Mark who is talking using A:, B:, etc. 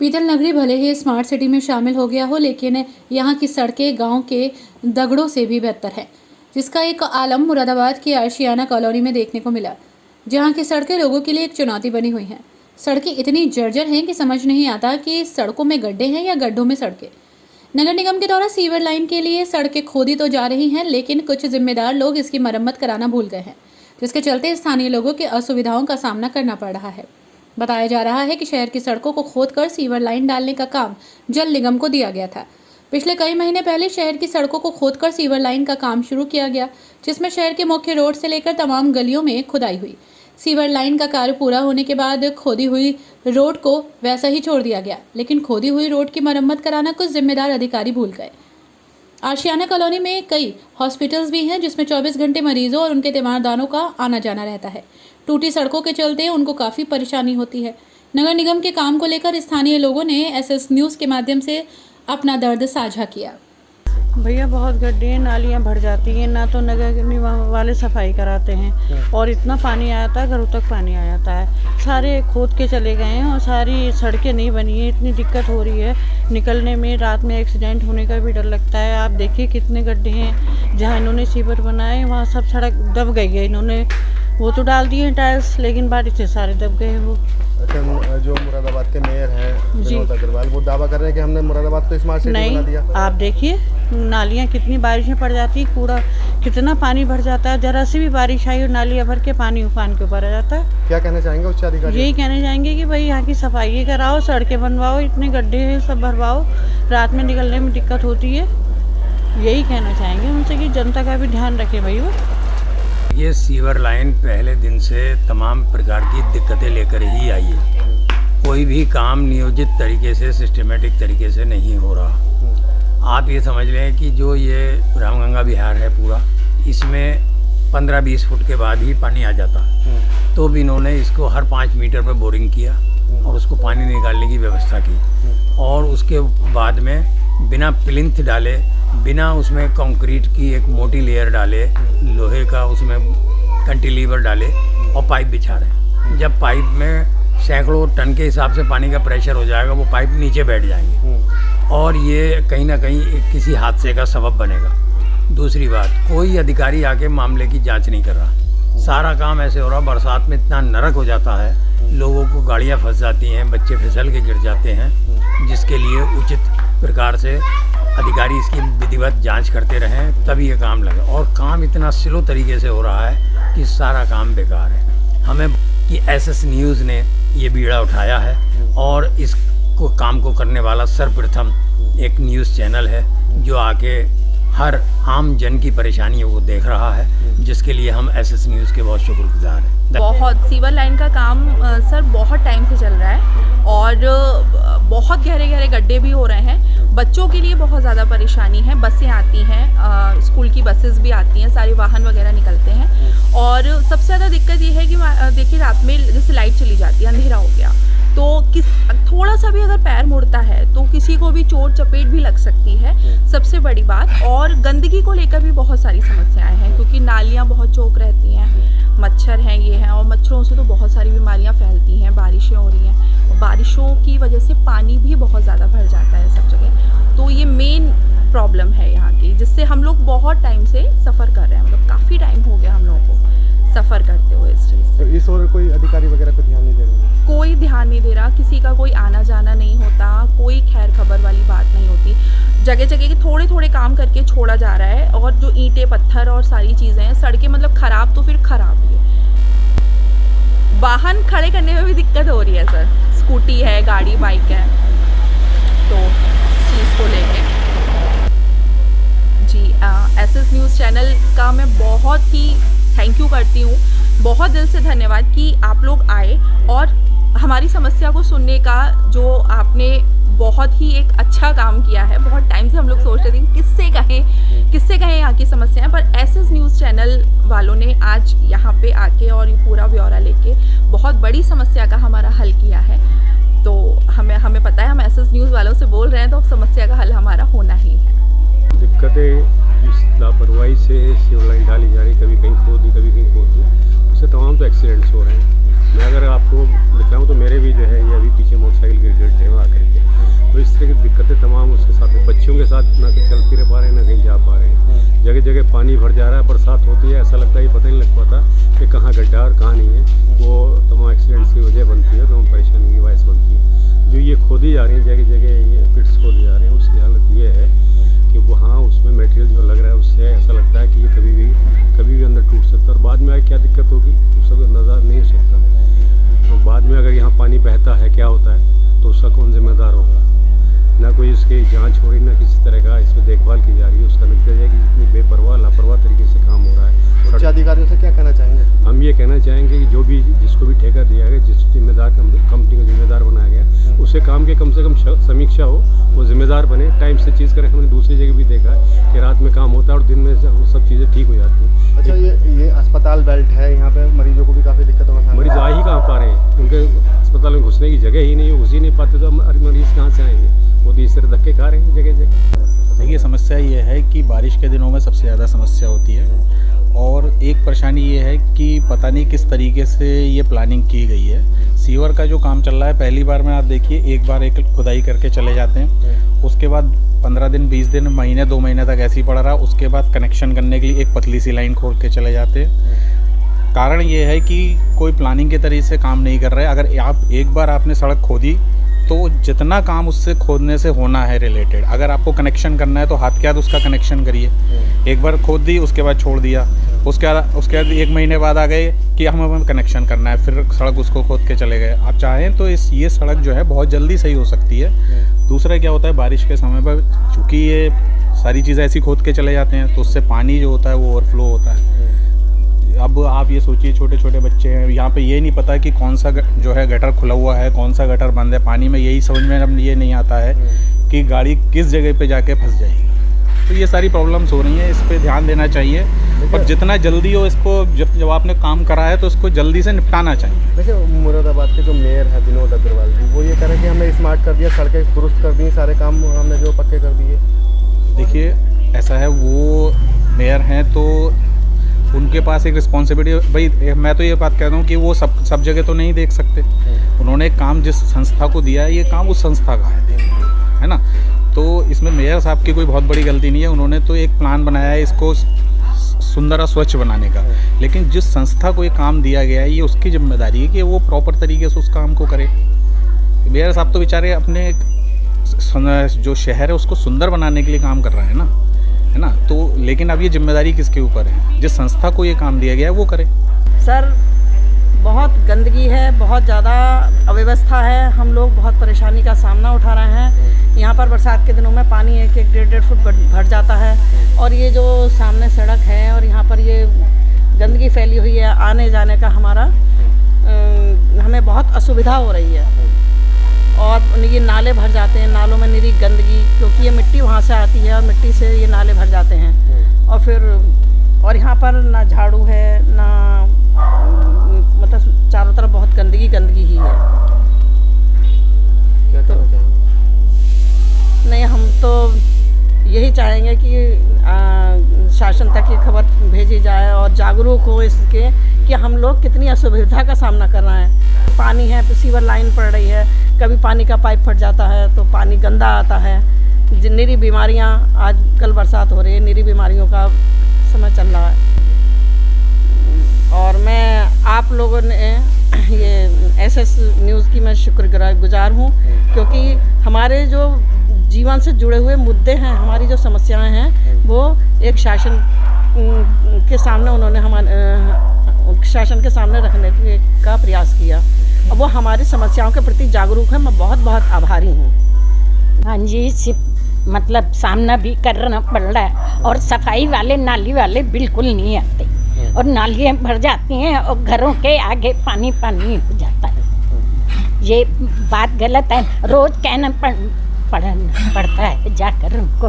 A: पीतल नगरी भले ही स्मार्ट सिटी में शामिल हो गया हो, लेकिन यहाँ की सड़कें गांव के दगड़ों से भी बेहतर है, जिसका एक आलम मुरादाबाद की आशियाना कॉलोनी में देखने को मिला, जहाँ की सड़कें लोगों के लिए एक चुनौती बनी हुई हैं। सड़कें इतनी जर्जर हैं कि समझ नहीं आता कि सड़कों में गड्ढे हैं या गड्ढों में सड़कें। नगर निगम के द्वारा सीवर लाइन के लिए सड़कें खोदी तो जा रही हैं, लेकिन कुछ जिम्मेदार लोग इसकी मरम्मत कराना भूल गए हैं, जिसके चलते स्थानीय लोगों के असुविधाओं का सामना करना पड़ रहा है। बताया जा रहा है कि शहर की सड़कों को खोदकर सीवर लाइन डालने का काम जल निगम को दिया गया था। पिछले कई महीने पहले शहर की सड़कों को खोदकर सीवर लाइन का काम शुरू किया गया, जिसमें शहर के मुख्य रोड से लेकर तमाम गलियों में खुदाई हुई। सीवर लाइन का कार्य पूरा होने के बाद खोदी हुई रोड को वैसा ही छोड़ दिया गया, लेकिन खोदी हुई रोड की मरम्मत कराना कुछ जिम्मेदार अधिकारी भूल गए। आशियाना कॉलोनी में कई हॉस्पिटल्स भी हैं, जिसमें 24 घंटे मरीजों और उनके तीमारदारों का आना जाना रहता है। टूटी सड़कों के चलते उनको काफ़ी परेशानी होती है। नगर निगम के काम को लेकर स्थानीय लोगों ने एसएस न्यूज़ के माध्यम से अपना दर्द साझा किया।
B: भैया बहुत गड्ढे हैं, नालियाँ भर जाती हैं, ना तो नगर निगम वाले सफाई कराते हैं और इतना पानी आ जाता है, घरों तक पानी आ जाता है। सारे खोद के चले गए हैं और सारी सड़कें नहीं बनी है। इतनी दिक्कत हो रही है निकलने में, रात में एक्सीडेंट होने का भी डर लगता है। आप देखिए कितने गड्ढे हैं, जहाँ इन्होंने सीवर बनाए वहाँ सब सड़क दब गई है। इन्होंने वो तो डाल दिए हैं टाइल्स, लेकिन बारिश से सारे दब गए हैं वो।
C: जो मुरादाबाद के मेयर हैं विनोद अग्रवाल, वो दावा कर रहे हैं कि हमने मुरादाबाद को स्मार्ट सिटी बना दिया।
B: आप देखिए नालियाँ कितनी बारिश में पड़ जाती, कूड़ा कितना पानी भर जाता है। जरा सी भी बारिश आई और नालियाँ भर के पानी उफान के ऊपर आ जाता है।
C: क्या कहना चाहेंगे उच्च अधिकारी?
B: यही कहना चाहेंगे कि भाई यहाँ की सफाई कराओ, सड़कें बनवाओ, इतने गड्ढे हैं सब भरवाओ, रात में निकलने में दिक्कत होती है। यही कहना चाहेंगे उनसे कि जनता का भी ध्यान रखें भाई। वो
D: ये सीवर लाइन पहले दिन से तमाम प्रकार की दिक्कतें लेकर ही आई है। कोई भी काम नियोजित तरीके से, सिस्टमेटिक तरीके से नहीं हो रहा। आप ये समझ लें कि जो ये रामगंगा विहार है पूरा, इसमें 15-20 फुट के बाद ही पानी आ जाता है। तो भी इन्होंने इसको हर 5 मीटर पर बोरिंग किया और उसको पानी निकालने की व्यवस्था की, और उसके बाद में बिना प्लिंथ डाले, बिना उसमें कंक्रीट की एक मोटी लेयर डाले, लोहे का उसमें कैंटिलीवर डाले और पाइप बिछा रहे। जब पाइप में सैकड़ों टन के हिसाब से पानी का प्रेशर हो जाएगा, वो पाइप नीचे बैठ जाएंगे और ये कहीं ना कहीं किसी हादसे का सबब बनेगा। दूसरी बात, कोई अधिकारी आके मामले की जांच नहीं कर रहा। सारा काम ऐसे हो रहा, बरसात में इतना नरक हो जाता है, लोगों को गाड़ियाँ फंस जाती हैं, बच्चे फिसल के गिर जाते हैं, जिसके लिए उचित प्रकार से अधिकारी इसकी विधिवत जांच करते रहें, तभी ये काम लगे। और काम इतना स्लो तरीके से हो रहा है कि सारा काम बेकार है। हमें कि एसएस न्यूज़ ने ये बीड़ा उठाया है और इसको काम को करने वाला सर्वप्रथम एक न्यूज़ चैनल है, जो आके हर आम जन की परेशानियों को देख रहा है, जिसके लिए हम एसएस न्यूज़ के बहुत शुक्रगुजार हैं।
E: बहुत सीवर लाइन का काम सर बहुत टाइम से चल रहा है और बहुत गहरे गहरे गड्ढे भी हो रहे हैं। बच्चों के लिए बहुत ज़्यादा परेशानी है। बसें आती हैं, स्कूल की बसेस भी आती हैं, सारे वाहन वगैरह निकलते हैं। और सबसे ज़्यादा दिक्कत ये है कि देखिए रात में जैसे लाइट चली जाती है, अंधेरा हो गया, तो थोड़ा सा भी अगर पैर मुड़ता है तो किसी को भी चोट चपेट भी लग सकती है, सबसे बड़ी बात। और गंदगी को लेकर भी बहुत सारी समस्याएं हैं, क्योंकि नालियाँ बहुत चौक रहती हैं, मच्छर हैं, ये हैं, और मच्छरों से तो बहुत सारी बीमारियां फैलती हैं। बारिशें हो रही हैं और बारिशों की वजह से पानी भी बहुत ज़्यादा भर जाता है सब जगह। तो ये मेन प्रॉब्लम है यहाँ की, जिससे हम लोग बहुत टाइम से सफ़र कर रहे हैं। मतलब काफ़ी टाइम हो गया हम लोगों को सफ़र करते हुए इस चीज़ से।
C: तो इस और कोई अधिकारी वगैरह को ध्यान नहीं दे रहे?
E: कोई ध्यान नहीं दे रहा, किसी का कोई आना जाना नहीं होता, कोई खैर खबर वाली बात नहीं होती। जगह जगह के थोड़े थोड़े काम करके छोड़ा जा रहा है, और जो ईंटें पत्थर और सारी चीज़ें हैं, सड़कें मतलब ख़राब तो फिर ख़राब ही है। वाहन खड़े करने में भी दिक्कत हो रही है सर। स्कूटी है, गाड़ी, बाइक है, तो इस चीज़ को लेके जी एसएस न्यूज़ चैनल का मैं बहुत ही थैंक यू करती हूँ, बहुत दिल से धन्यवाद कि आप लोग आए और हमारी समस्या को सुनने का जो आपने बहुत ही एक अच्छा काम किया है। बहुत टाइम से हम लोग सोच रहे थे किससे कहें यहाँ की समस्याएं, पर एसएस न्यूज़ चैनल वालों ने आज यहाँ पे आके और पूरा ब्यौरा लेके बहुत बड़ी समस्या का हमारा हल किया है। तो हमें पता है हम एसएस न्यूज़ वालों से बोल रहे हैं, तो समस्या का हल हमारा होना ही है।
F: दिक्कतें इस लापरवाही से सीवर लाइन डाली जा रही, कभी कहीं खोद दी, कभी कहीं खोद दी, उससे तमाम तो एक्सीडेंट्स हो रहे हैं। मैं अगर आपको दिखाऊँ तो मेरे भी जो है ये अभी पीछे मोटरसाइकिल गिर गए वहाँ करके। तरह की दिक्कतें तमाम उसके साथ है। बच्चों के साथ ना कहीं चल फिर पा रहे हैं, ना कहीं जा पा रहे हैं। जगह जगह पानी भर जा रहा है, बरसात होती है ऐसा लगता है ये पता नहीं लग पाता कि कहाँ गड्ढा और कहाँ नहीं है। वो तमाम एक्सीडेंट्स की वजह बनती है, तमाम परेशानी की वजह बनती है। जो ये खोदी जा रही है जगह जगह, ये पिट्स खोदी जा रहे हैं, उसकी हालत ये है कि वहाँ उसमें मटेरियल जो लग रहा है उससे ऐसा लगता है कि ये कभी भी अंदर टूट सकता है और बाद में आगे क्या दिक्कत होगी उसका अंदाज़ा नहीं हो सकता। तो बाद में अगर यहाँ पानी बहता है क्या होता है तो उसका कौन जिम्मेदार होगा? ना कोई इसकी जांच हो रही, ना किसी तरह का इसमें देखभाल की जा रही है। उसका नतीजा है कि इतनी बेपरवाह लापरवाह तरीके से काम हो रहा है।
C: उच्च अधिकारियों से क्या कहना चाहेंगे?
F: हम ये कहना चाहेंगे कि जो भी जिसको भी ठेका दिया गया, जिस जिम्मेदार कंपनी को जिम्मेदार बनाया गया, उससे काम के कम से कम समीक्षा हो, वो जिम्मेदार बने, टाइम से चीज़ करें। हमने दूसरी जगह भी देखा है कि रात में काम होता है और दिन में सब चीज़ें ठीक हो जाती हैं।
C: अच्छा, ये अस्पताल बेल्ट है, यहाँ पे मरीजों को भी काफ़ी दिक्कतों का सामना।
F: मरीज आ ही कहाँ पा रहे हैं? उनके अस्पताल में घुसने की जगह ही नहीं है, घुस ही नहीं पाते तो मरीज़ कहाँ से आएंगे? वो तो इस तरह धक्के खा रहे हैं जगह जगह।
G: देखिए, समस्या ये है कि बारिश के दिनों में सबसे ज़्यादा समस्या होती है और एक परेशानी ये है कि पता नहीं किस तरीके से ये प्लानिंग की गई है। सीवर का जो काम चल रहा है, पहली बार में आप देखिए एक बार एक खुदाई करके चले जाते हैं, उसके बाद 15 दिन 20 दिन महीने 2 महीने तक ऐसे ही पड़ा रहा, उसके बाद कनेक्शन करने के लिए एक पतली सी लाइन खोल के चले जाते हैं। कारण ये है कि कोई प्लानिंग के तरीके से काम नहीं कर रहे। अगर आप एक बार आपने सड़क खोदी तो जितना काम उससे खोदने से होना है रिलेटेड, अगर आपको कनेक्शन करना है तो हाथ के हाथ उसका कनेक्शन करिए। एक बार खोद दी, उसके बाद छोड़ दिया, उसके बाद 1 महीने बाद आ गए कि हमें कनेक्शन करना है, फिर सड़क उसको खोद के चले गए। आप चाहें तो ये सड़क जो है बहुत जल्दी सही हो सकती है। दूसरा क्या होता है, बारिश के समय पर चूँकि ये सारी चीज़ें ऐसी खोद के चले जाते हैं तो उससे पानी जो होता है वो ओवरफ्लो होता है। अब आप ये सोचिए, छोटे छोटे बच्चे हैं, यहाँ पे ये नहीं पता कि कौन सा जो है गटर खुला हुआ है, कौन सा गटर बंद है। पानी में यही समझ में अब ये नहीं आता है कि गाड़ी किस जगह पे जाके फंस जाएगी। तो ये सारी प्रॉब्लम्स हो रही हैं, इस पे ध्यान देना चाहिए और जितना जल्दी हो इसको, जब आपने काम करा है तो इसको जल्दी से निपटाना चाहिए।
C: देखिए, मुरादाबाद के जो मेयर है विनोद अग्रवाल जी, वो ये कह रहे हैं कि हमने स्मार्ट कर दिया, सड़कें दुरुस्त कर दी, सारे काम हमने जो पक्के कर दिए।
G: देखिए, ऐसा है, वो मेयर हैं तो उनके पास एक रिस्पॉन्सिबिलिटी। भाई मैं तो ये बात कहता हूँ कि वो सब जगह तो नहीं देख सकते। उन्होंने काम जिस संस्था को दिया है, ये काम उस संस्था का है ना। तो इसमें मेयर साहब की कोई बहुत बड़ी गलती नहीं है। उन्होंने तो एक प्लान बनाया है इसको सुंदर और स्वच्छ बनाने का, लेकिन जिस संस्था को ये काम दिया गया है ये उसकी जिम्मेदारी है कि वो प्रॉपर तरीके से उस काम को करे। मेयर साहब तो बेचारे अपने जो शहर है उसको सुंदर बनाने के लिए काम कर रहा है ना। तो लेकिन अब ये जिम्मेदारी किसके ऊपर है? जिस संस्था को ये काम दिया गया है वो करे। सर,
B: बहुत गंदगी है, बहुत ज़्यादा अव्यवस्था है, हम लोग बहुत परेशानी का सामना उठा रहे हैं। यहाँ पर बरसात के दिनों में पानी 1-1, 1.5 फुट भर जाता है और ये जो सामने सड़क है और यहाँ पर ये गंदगी फैली हुई है, आने जाने का हमें बहुत असुविधा हो रही है। और ये नाले भर जाते हैं, नालों में निरी गंदगी, क्योंकि ये मिट्टी वहाँ से आती है और मिट्टी से ये नाले भर जाते हैं। और यहाँ पर ना झाड़ू है, ना मतलब चारों तरफ बहुत गंदगी ही है।
C: क्या कहना चाहेंगे?
B: नहीं, हम तो यही चाहेंगे कि शासन तक ये खबर भेजी जाए और जागरूक हो इसके कि हम लोग कितनी असुविधा का सामना कर रहे हैं। पानी है, सीवर लाइन पड़ रही है, कभी पानी का पाइप फट जाता है तो पानी गंदा आता है। निरी बीमारियां, आज कल बरसात हो रही है, निरी बीमारियों का समय चल रहा है। और मैं आप लोगों ने ये SS न्यूज़ की मैं शुक्रगुजार हूँ, क्योंकि हमारे जो जीवन से जुड़े हुए मुद्दे हैं, हमारी जो समस्याएं हैं, वो एक शासन के सामने उन्होंने शासन के सामने रखने का प्रयास किया। अब वो हमारी समस्याओं के प्रति जागरूक है। मैं बहुत बहुत आभारी हूँ।
H: हाँ जी, मतलब सामना भी करना पड़ रहा है और सफाई वाले, नाली वाले बिल्कुल नहीं आते और नालियाँ भर जाती हैं और घरों के आगे पानी हो जाता है। ये बात गलत है, रोज़ कहना पड़ता है जाकर उनको।